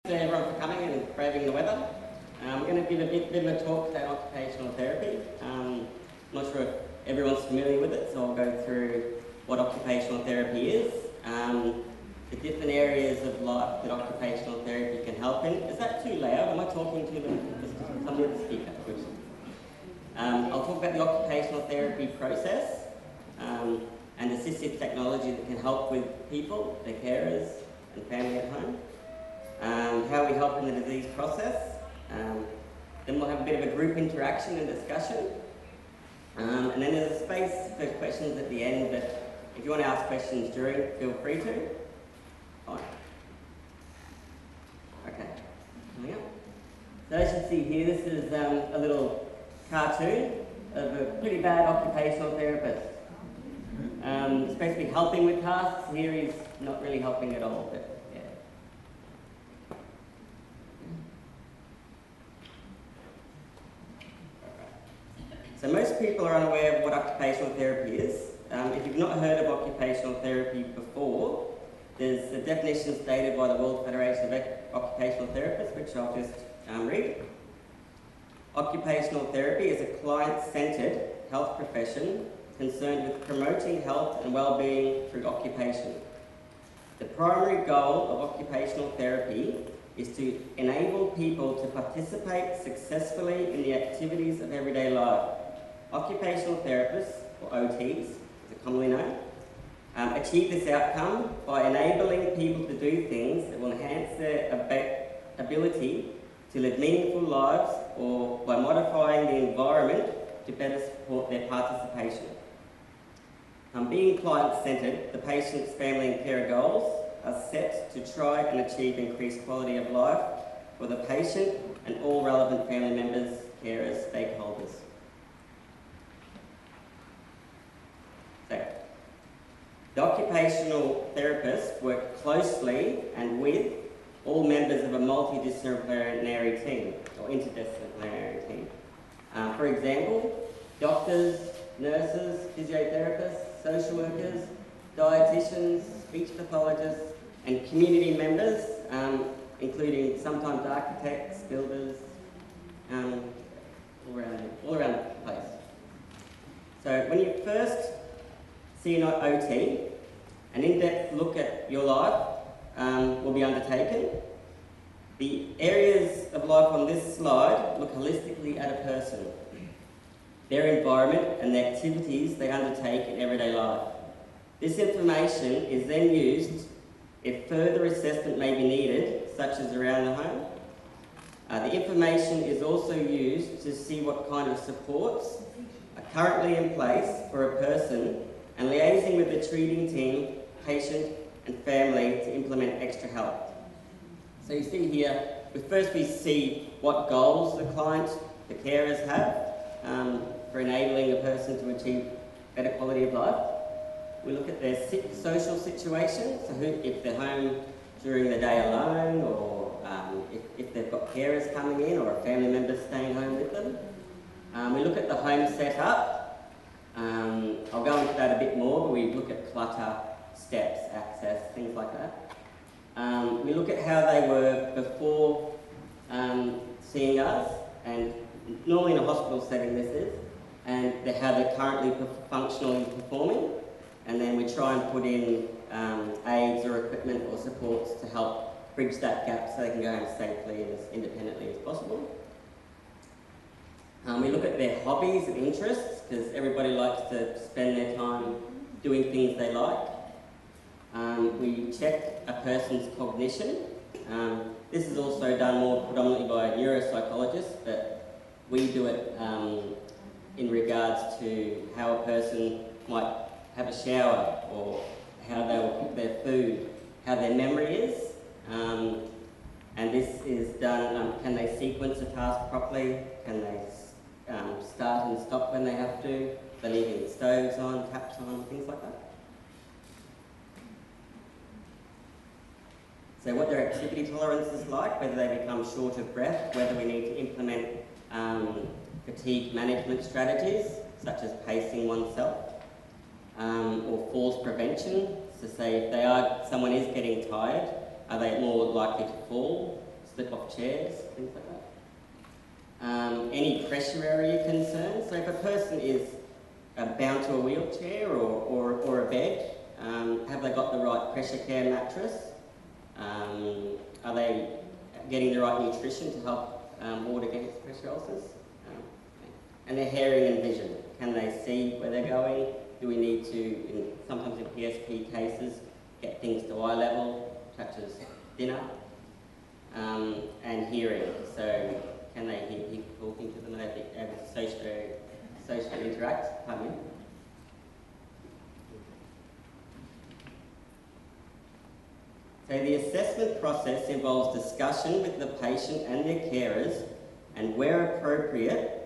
Thanks everyone for coming and braving the weather. I'm going to give a bit of a talk about occupational therapy. I'm not sure if everyone's familiar with it, so I'll go through what occupational therapy is, the different areas of life that occupational therapy can help in. Is that too loud? Am I talking to somebody at the speaker? Good. I'll talk about the occupational therapy process and assistive technology that can help with people, their carers and family at home. How we help in the disease process. Then we'll have a bit of a group interaction and discussion. And then there's a space for questions at the end, but if you want to ask questions during, feel free to. Fine. Okay, coming up. So as you see here, this is a little cartoon of a pretty bad occupational therapist. He's supposed to be helping with tasks. Here he's not really helping at all. But so most people are unaware of what occupational therapy is. If you've not heard of occupational therapy before, there's a definition stated by the World Federation of Occupational Therapists, which I'll just read. Occupational therapy is a client-centred health profession concerned with promoting health and well-being through occupation. The primary goal of occupational therapy is to enable people to participate successfully in the activities of everyday life. Occupational therapists, or OTs, as they're commonly known, achieve this outcome by enabling people to do things that will enhance their ability to live meaningful lives, or by modifying the environment to better support their participation. Being client-centred, the patient's family and care goals are set to try and achieve increased quality of life for the patient and all relevant family members, carers, stakeholders. So, the occupational therapists work closely and with all members of a multidisciplinary team, or interdisciplinary team. For example, doctors, nurses, physiotherapists, social workers, dietitians, speech pathologists, and community members, including sometimes architects, builders, all around the place. So when you first see an OT, an in-depth look at your life will be undertaken. The areas of life on this slide look holistically at a person, their environment and the activities they undertake in everyday life. This information is then used if further assessment may be needed, such as around the home. The information is also used to see what kind of supports are currently in place for a person and liaising with the treating team, patient and family to implement extra help. So you see here, first we see what goals the client, the carers have for enabling a person to achieve better quality of life. We look at their social situation, so if they're home during the day alone, or if they've got carers coming in, or a family member staying home with them. We look at the home setup. I'll go into that a bit more, but we look at clutter, steps, access, things like that. We look at how they were before seeing us, and normally in a hospital setting this is, and how they're currently functionally performing. And then we try and put in aids or equipment or supports to help bridge that gap so they can go home safely and as independently as possible. We look at their hobbies and interests, because everybody likes to spend their time doing things they like. We check a person's cognition. This is also done more predominantly by neuropsychologists, but we do it in regards to how a person might have a shower, or how they will cook their food, how their memory is. And this is done, can they sequence a task properly? Can they start and stop when they have to? They're leaving stoves on, taps on, things like that. So what their activity tolerance is like, whether they become short of breath, whether we need to implement fatigue management strategies, such as pacing oneself, or falls prevention. So say if someone is getting tired, are they more likely to fall? slip off chairs, things like that. Any pressure area concerns. So if a person is bound to a wheelchair or a bed, have they got the right pressure care mattress? Are they getting the right nutrition to help ward against pressure ulcers? And their hearing and vision. Can they see where they're going? Do we need to, sometimes in PSP cases, get things to eye level, such as dinner? And hearing. So can they hear people talking to them? Are they able to socially interact? Pardon me? So the assessment process involves discussion with the patient and their carers, and where appropriate,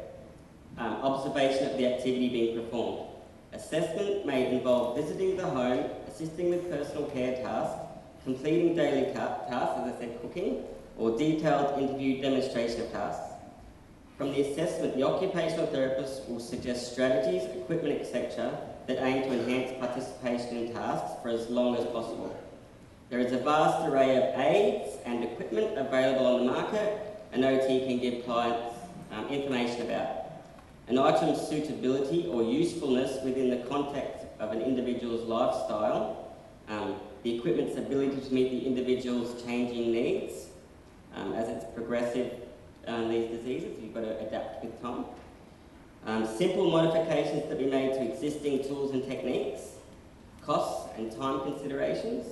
observation of the activity being performed. Assessment may involve visiting the home, assisting with personal care tasks, completing daily tasks, as I said, cooking, or detailed interview demonstration of tasks. From the assessment, the occupational therapist will suggest strategies, equipment, etc. that aim to enhance participation in tasks for as long as possible. There is a vast array of aids and equipment available on the market, and OT can give clients information about an item's suitability or usefulness within the context of an individual's lifestyle, the equipment's ability to meet the individual's changing needs, as it's progressive, these diseases, you've got to adapt with time. Simple modifications that be made to existing tools and techniques, costs and time considerations,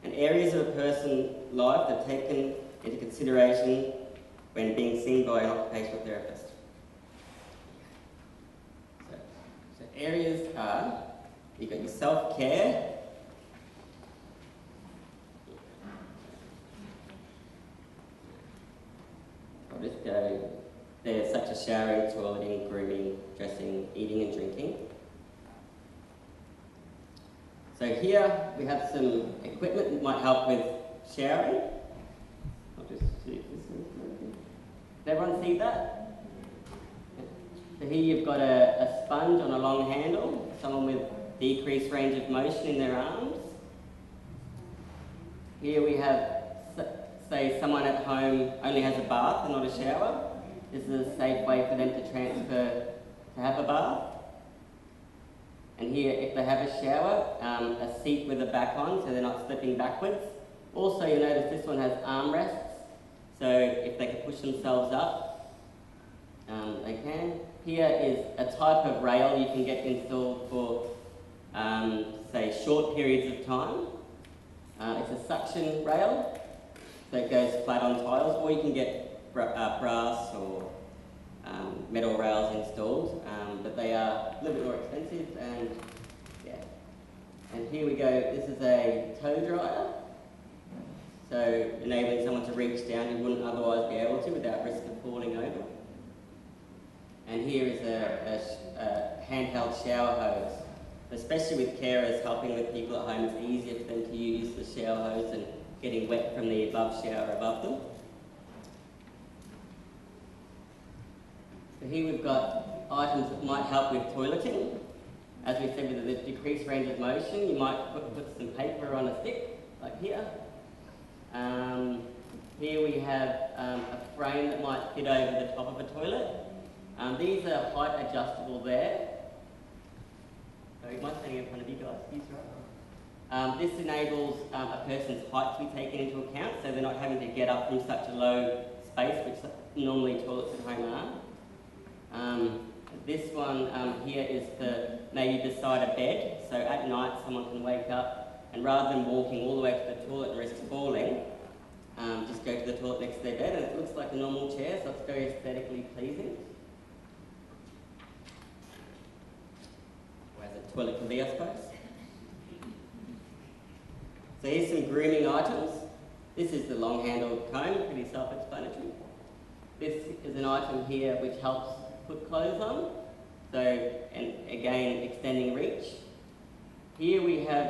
and areas of a person's life that are taken into consideration when being seen by an occupational therapist. So areas are, you've got your self-care, I'll just go, there's such as showering, toileting, grooming, dressing, eating and drinking. So here we have some equipment that might help with showering. I'll just see if this is working. Does everyone see that? So here you've got a sponge on a long handle, someone with decreased range of motion in their arms. Here we have, say someone at home only has a bath and not a shower. This is a safe way for them to transfer to have a bath. And here, if they have a shower, a seat with a back on so they're not slipping backwards. Also, you'll notice this one has armrests, so if they can push themselves up, they can. Here is a type of rail you can get installed for, say, short periods of time. It's a suction rail, so it goes flat on tiles, or you can get brass or metal rails installed, but they are a little bit more expensive, and yeah. And here we go, this is a toe dryer, so enabling someone to reach down who wouldn't otherwise be able to without risk of falling over. And here is a handheld shower hose. Especially with carers helping with people at home, it's easier for them to use the shower hose than getting wet from the above shower above them. So here we've got items that might help with toileting. As we said, with the decreased range of motion, you might put some paper on a stick, like here. Here we have a frame that might fit over the top of a toilet. These are height adjustable there. So you might stand in front of you guys, please, right? This enables a person's height to be taken into account, so they're not having to get up from such a low space, which normally toilets at home are. This one here is to maybe beside a bed, so at night someone can wake up and rather than walking all the way to the toilet and risk falling, just go to the toilet next to their bed, and it looks like a normal chair, so it's very aesthetically pleasing. Whereas a toilet can be, I suppose. So here's some grooming items. This is the long-handled comb, pretty self-explanatory. This is an item here which helps put clothes on, so, and again, extending reach. Here we have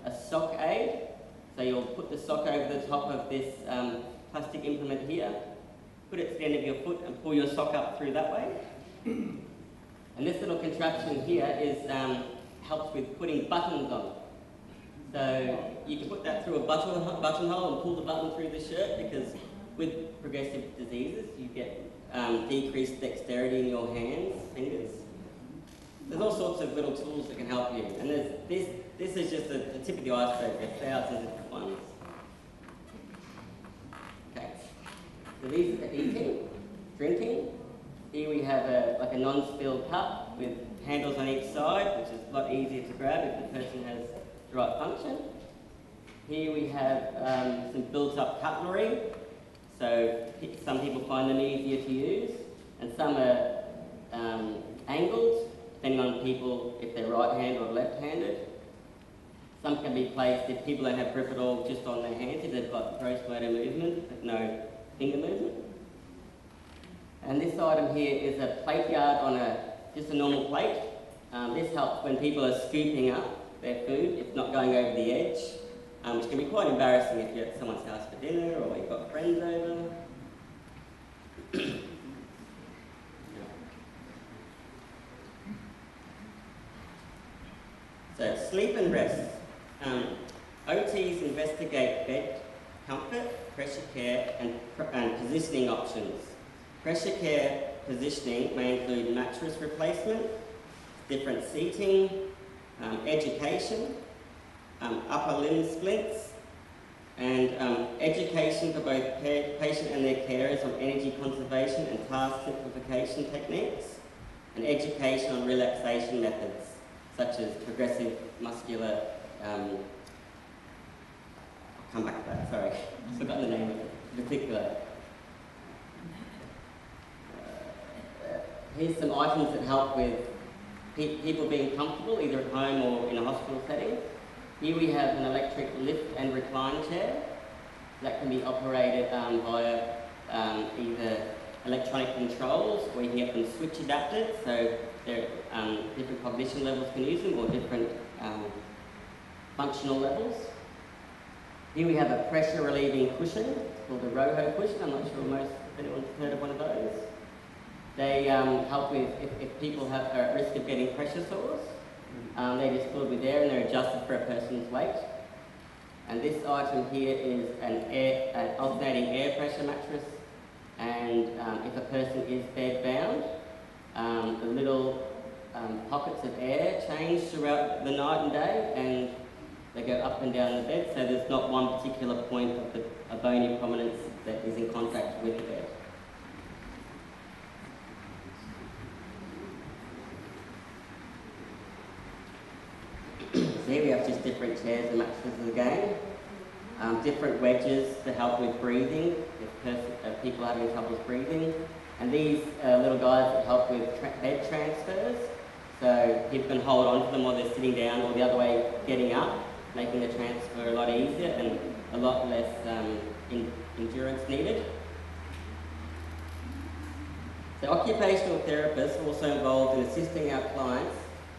a sock aid, so you'll put the sock over the top of this plastic implement here, put it to the end of your foot and pull your sock up through that way. And this little contraption here is helps with putting buttons on. So you can put that through a buttonhole and pull the button through the shirt, because with progressive diseases, you get decreased dexterity in your hands, fingers. There's all sorts of little tools that can help you. And this is just the tip of the iceberg. There's thousands of different ones. Okay. So these are for eating, drinking. Here we have like a non-spill cup with handles on each side, which is a lot easier to grab if the person has the right function. Here we have some built-up cutlery. So some people find them easier to use, and some are angled, depending on people if they're right-handed or left-handed. Some can be placed, if people don't have grip at all, just on their hands, if they've got gross motor movement, but no finger movement. And this item here is a plate yard on just a normal plate. This helps when people are scooping up their food, it's not going over the edge, which can be quite embarrassing if you're at someone's house for dinner or you've got friends over. So, sleep and rest. OTs investigate bed comfort, pressure care, and positioning options. Pressure care positioning may include mattress replacement, different seating, education, upper limb splints, and education for both patient and their carers on energy conservation and task simplification techniques, and education on relaxation methods, such as progressive muscular, I'll come back to that, sorry, I've forgotten the name of it, particular. Here's some items that help with people being comfortable, either at home or in a hospital setting. Here we have an electric lift and recline chair that can be operated via either electronic controls, or you can get them switch adapted, so different cognition levels can use them, or different functional levels. Here we have a pressure relieving cushion, it's called a Roho cushion. I'm not sure if anyone's heard of one of those. They help with, if people are at risk of getting pressure sores, they're just filled with air and they're adjusted for a person's weight. And this item here is an alternating air pressure mattress, and if a person is bed bound, the little pockets of air change throughout the night and day, and they go up and down the bed, so there's not one particular point of a bony prominence that is in contact with the bed. So here we have just different chairs and mattresses again. Different wedges to help with breathing, if people are having trouble breathing. And these little guys that help with bed transfers. So people can hold on to them while they're sitting down, or the other way, getting up, making the transfer a lot easier and a lot less endurance needed. So occupational therapists are also involved in assisting our clients,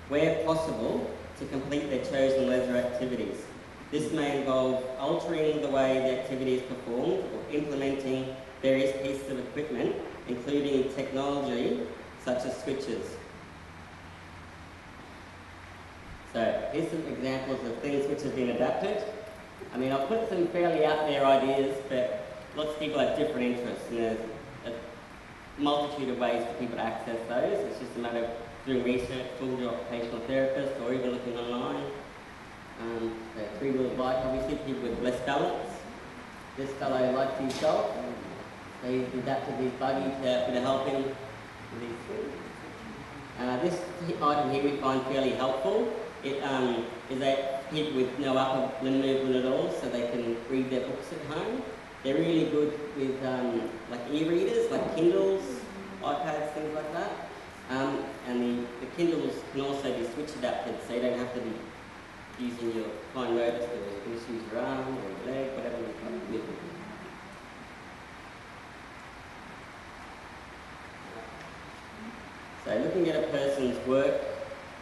where possible, to complete their chosen leisure activities. This may involve altering the way the activity is performed or implementing various pieces of equipment, including technology such as switches. So here's some examples of things which have been adapted. I mean, I've put some fairly out there ideas, but lots of people have different interests, and there's a multitude of ways for people to access those. It's just a matter of doing research, talking to your occupational therapist, or even looking online. A three-wheel bike, obviously, people with less balance. This fellow likes his golf, so he's adapted his buggy to help him with these things. This item here we find fairly helpful. It is that people with no upper limb movement at all, so they can read their books at home. They're really good with like e-readers, like Kindles, iPads, things like that. And the Kindles can also be switch adapted, so you don't have to be using your fine motor skills. You can just use your arm or your leg, whatever you've got. So looking at a person's work,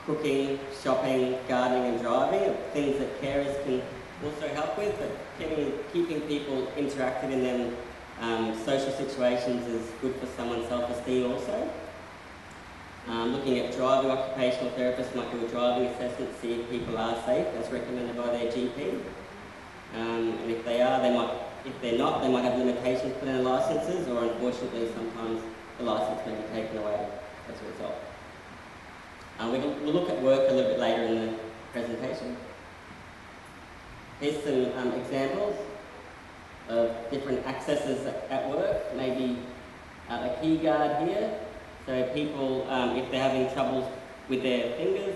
cooking, shopping, gardening and driving, things that carers can also help with, but keeping people interactive in them social situations is good for someone's self-esteem also. Looking at driving, occupational therapists might do a driving assessment to see if people are safe as recommended by their GP. And if they are, they might if they're not, they might have limitations put in their licences, or unfortunately sometimes the licence may be taken away as a result. We'll look at work a little bit later in the presentation. Here's some examples of different accesses at work. Maybe a key guard here. So people, if they're having troubles with their fingers,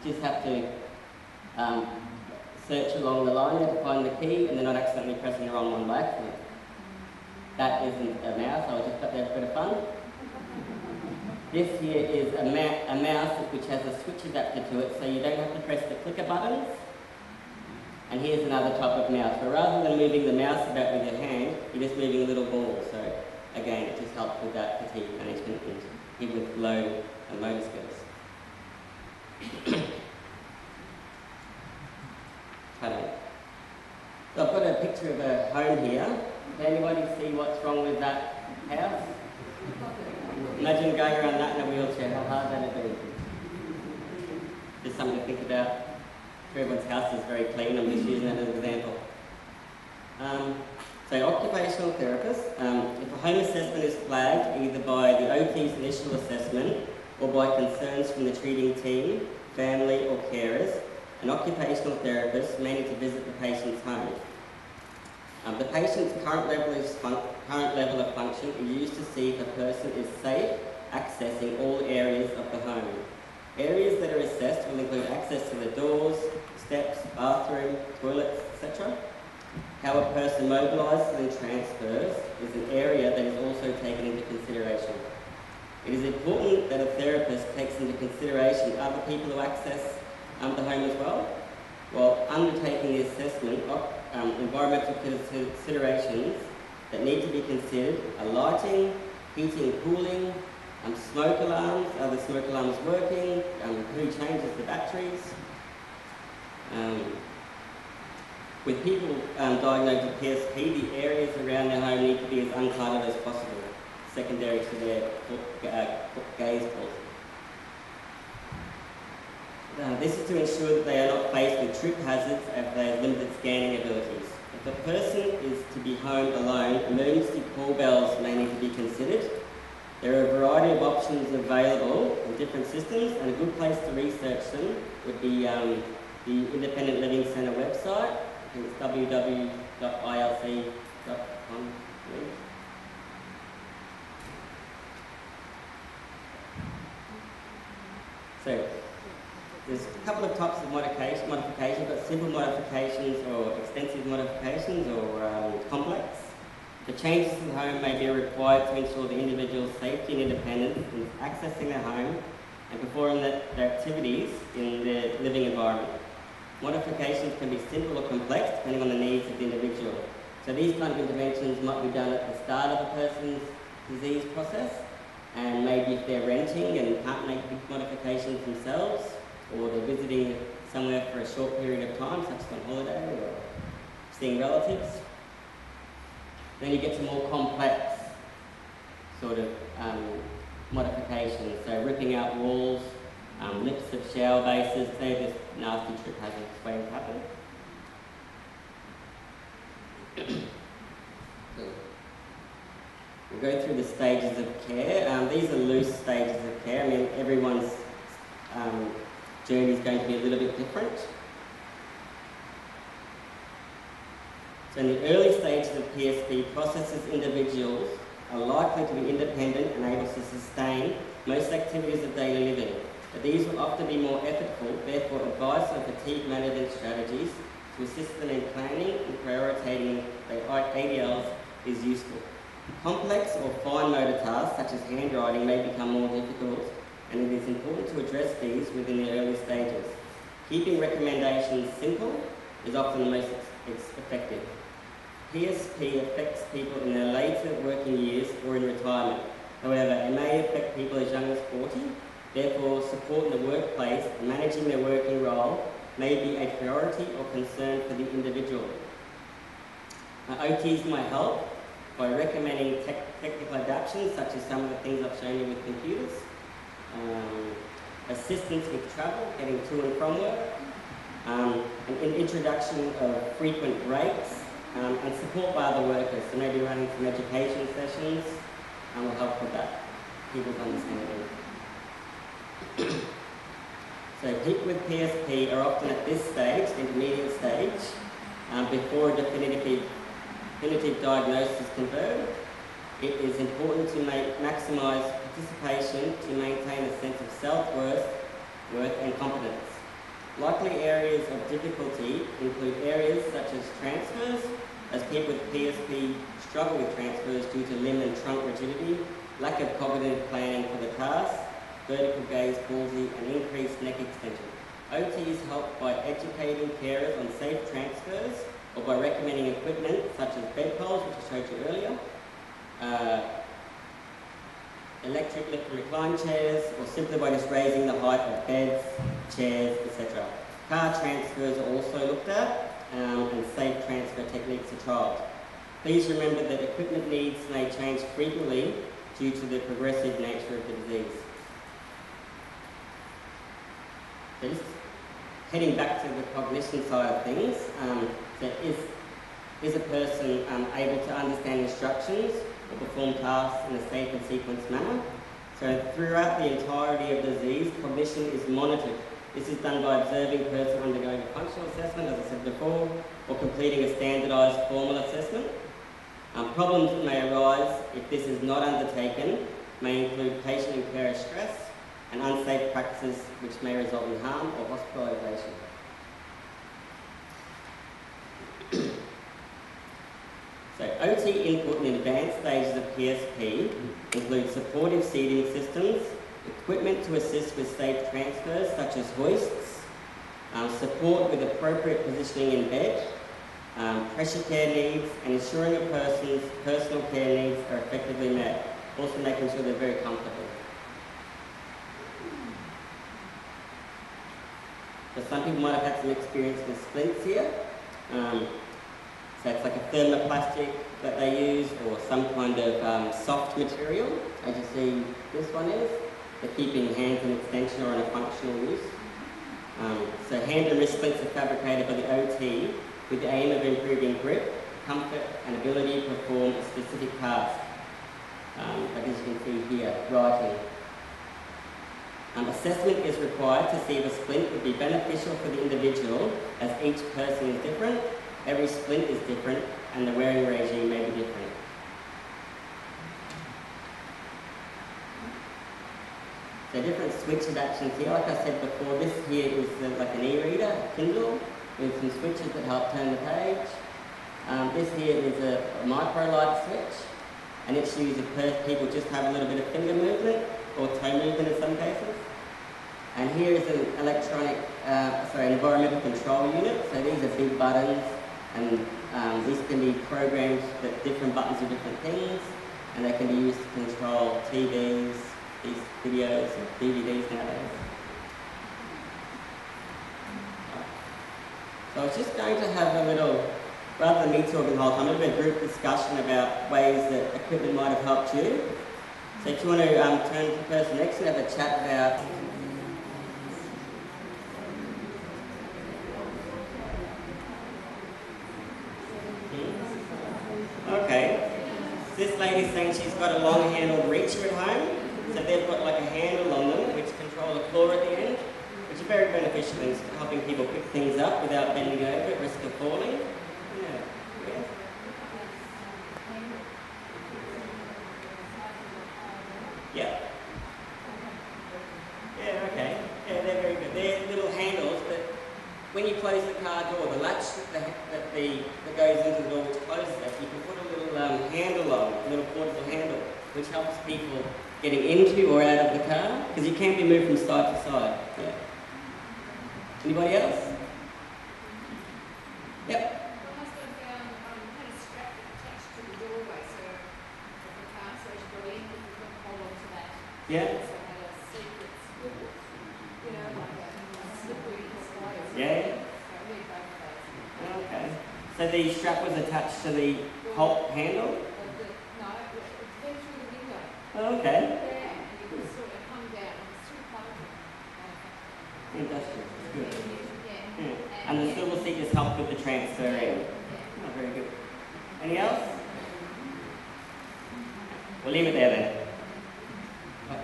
just have to search along the line there to find the key, and they're not accidentally pressing the wrong one by accident. That isn't a mouse, I just got there for a bit of fun. This here is a mouse which has a switch adapter to it, so you don't have to press the clicker buttons. And here's another type of mouse, but rather than moving the mouse about with your hand, you're just moving a little ball. So again, it just helps with that fatigue management and people with low motor skills. So I've got a picture of a home here. Can anybody see what's wrong with that house? Imagine going around that in a wheelchair, how hard that would be. Just something to think about. Everyone's house is very clean, I'm just using that as an example. So occupational therapist, if a home assessment is flagged either by the OT's initial assessment or by concerns from the treating team, family or carers, an occupational therapist may need to visit the patient's home. The patient's current level of function is used to see if a person is safe accessing all areas of the home. Areas that are assessed will include access to the doors, steps, bathroom, toilets, etc. How a person mobilises and transfers is an area that is also taken into consideration. It is important that a therapist takes into consideration other people who access the home as well. While undertaking the assessment, environmental considerations that need to be considered are lighting, heating and cooling, smoke alarms, are the smoke alarms working, who changes the batteries. With people diagnosed with PSP, the areas around their home need to be as uncluttered as possible, secondary to their gaze pulse. This is to ensure that they are not faced with trip hazards if they have limited scanning abilities. If a person is to be home alone, emergency call bells may need to be considered. There are a variety of options available in different systems, and a good place to research them would be the Independent Living Centre website. I think it's www.ilc.com. So, there's a couple of types of modifications, but simple modifications or extensive modifications or complex. The changes to the home may be required to ensure the individual's safety and independence in accessing their home and performing their activities in their living environment. Modifications can be simple or complex depending on the needs of the individual. So these kind of interventions might be done at the start of a person's disease process, and maybe if they're renting and can't make big modifications themselves, or they're visiting somewhere for a short period of time, such as on holiday or seeing relatives. Then you get to more complex sort of modifications, so ripping out walls, lips of shower bases, say this nasty trip hazards waiting to happen. We'll go through the stages of care. These are loose stages of care. I mean, everyone's journey is going to be a little bit different. So in the early stages of PSP, processes individuals are likely to be independent and able to sustain most activities of daily living. But these will often be more effortful, therefore advice on fatigue management strategies to assist them in planning and prioritising their ADLs is useful. Complex or fine motor tasks such as handwriting may become more difficult, and it is important to address these within the early stages. Keeping recommendations simple is often the most effective. PSP affects people in their later working years or in retirement. However, it may affect people as young as 40. Therefore, support in the workplace and managing their working role may be a priority or concern for the individual. OTs might help by recommending technical adaptations, such as some of the things I've shown you with computers, assistance with travel, getting to and from work, an introduction of frequent breaks, and support by other workers. So maybe running some education sessions will help with that, people's understanding. So people with PSP are often at this stage, intermediate stage, before a definitive diagnosis is confirmed. It is important to maximise participation to maintain a sense of self-worth and competence. Likely areas of difficulty include areas such as transfers, as people with PSP struggle with transfers due to limb and trunk rigidity, lack of cognitive planning for the task, vertical gaze palsy, and increased neck extension. OT is helped by educating carers on safe transfers or by recommending equipment such as bed poles, which I showed you earlier, electric lift and recline chairs, or simply by just raising the height of beds, chairs, etc. Car transfers are also looked at, and safe transfer techniques are trialled. Please remember that equipment needs may change frequently due to the progressive nature of the disease. So just heading back to the cognition side of things, so is a person able to understand instructions or perform tasks in a safe and sequenced manner? So throughout the entirety of the disease, cognition is monitored. This is done by observing a person undergoing a functional assessment, as I said before, or completing a standardised formal assessment. Problems that may arise if this is not undertaken may include patient and carer stress and unsafe practices which may result in harm or hospitalisation. So OT input in advanced stages of PSP includes supportive seating systems, equipment to assist with safe transfers such as hoists, support with appropriate positioning in bed, pressure care needs, and ensuring a person's personal care needs are effectively met, also making sure they're very comfortable. So some people might have had some experience with splints here. So it's like a thermoplastic that they use, or some kind of soft material, as you see this one is, for keeping hands in extension or in a functional use. So hand and wrist splints are fabricated by the OT with the aim of improving grip, comfort and ability to perform a specific task. Like as you can see here, writing. Assessment is required to see if a splint would be beneficial for the individual, as each person is different, every splint is different, and the wearing regime may be different. So different switch adaptations here. Like I said before, this here is like an e-reader, a Kindle, with some switches that help turn the page. This here is a micro-light switch, and it's used if people just have a little bit of finger movement or toe movement in some cases. And here is an electronic, an environmental control unit. So these are big buttons, and these can be programmed that different buttons do different things, and they can be used to control TVs, these videos, or DVDs nowadays. So I was just going to have a little, rather than me talking the whole time, a bit of a group discussion about ways that equipment might have helped you. So if you want to turn to the person next and have a chat about okay. This lady's saying she's got a long-handled reacher at home, so they've got like a handle on them which control a claw at the end, which is very beneficial in helping people pick things up without bending over at risk of falling. Yeah. Yeah, okay. Yeah, they're very good. They're little handles, but when you close the car door, the latch that goes into the door which closes it, you can put a little handle on, a little portable handle, which helps people getting into or out of the car, because you can be moved from side to side. Yeah. Anybody else? Yep. Yeah. Yeah. Okay. So the strap was attached to the whole handle? No, it went through the window. Oh, okay. Yeah, and you could sort of come down. It's through clothing. Industrial. Good. Yeah. Yeah. And the swivel seat just helped with the transferring. Oh, very good. Any else? We'll leave it there then.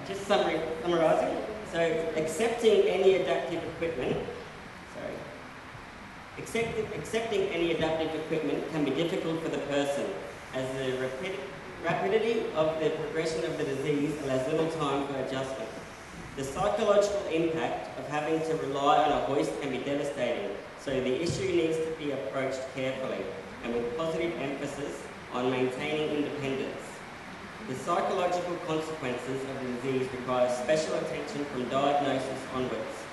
Just summarising. So, accepting any adaptive equipment, accepting any adaptive equipment can be difficult for the person, as the rapidity of the progression of the disease allows little time for adjustment. The psychological impact of having to rely on a hoist can be devastating, so the issue needs to be approached carefully and with positive emphasis on maintaining independence. The psychological consequences of the disease require special attention from diagnosis onwards.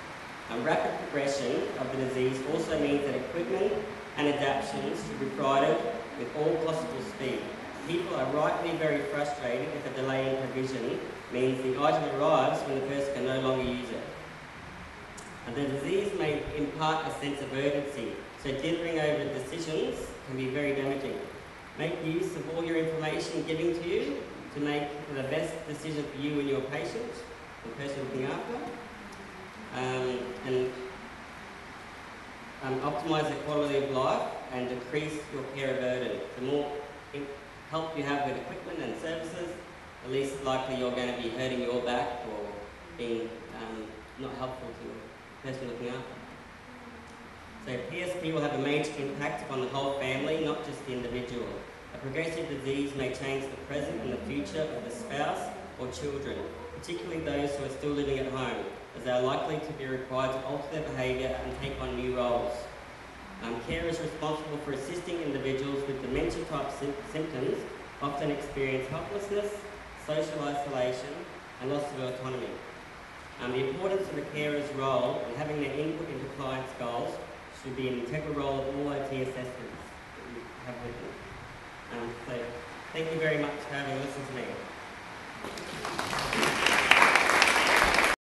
A rapid progression of the disease also means that equipment and adaptations should be provided with all possible speed. People are rightly very frustrated if a delay in provision means the item arrives when the person can no longer use it. And the disease may impart a sense of urgency, so dithering over decisions can be very damaging. Make use of all your information given to you to make the best decision for you and your patient, the person looking after, and optimise the quality of life and decrease your care burden. The more help you have with equipment and services, the least likely you're going to be hurting your back or being not helpful to the person looking after. So PSP will have a major impact upon the whole family, not just the individual. A progressive disease may change the present and the future of the spouse or children, particularly those who are still living at home, as they are likely to be required to alter their behaviour and take on new roles. Care is responsible for assisting individuals with dementia-type symptoms, often experience helplessness, social isolation, and loss of autonomy. The importance of a carer's role and having their input into clients' goals should be an integral role of all OT assessments that you have with them. So, thank you very much for having listened to me.